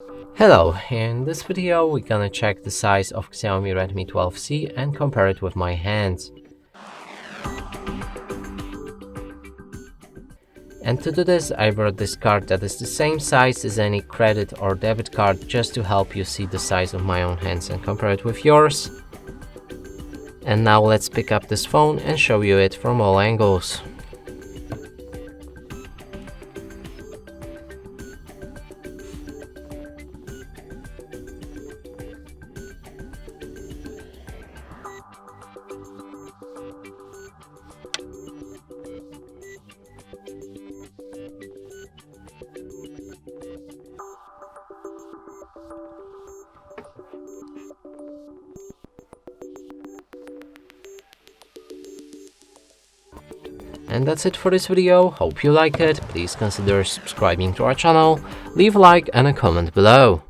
Hello, in this video we're gonna check the size of Xiaomi Redmi 12C and compare it with my hands. And to do this I brought this card that is the same size as any credit or debit card, just to help you see the size of my own hands and compare it with yours. And now let's pick up this phone and show you it from all angles. And that's it for this video. Hope you like it. Please consider subscribing to our channel, leave a like and a comment below.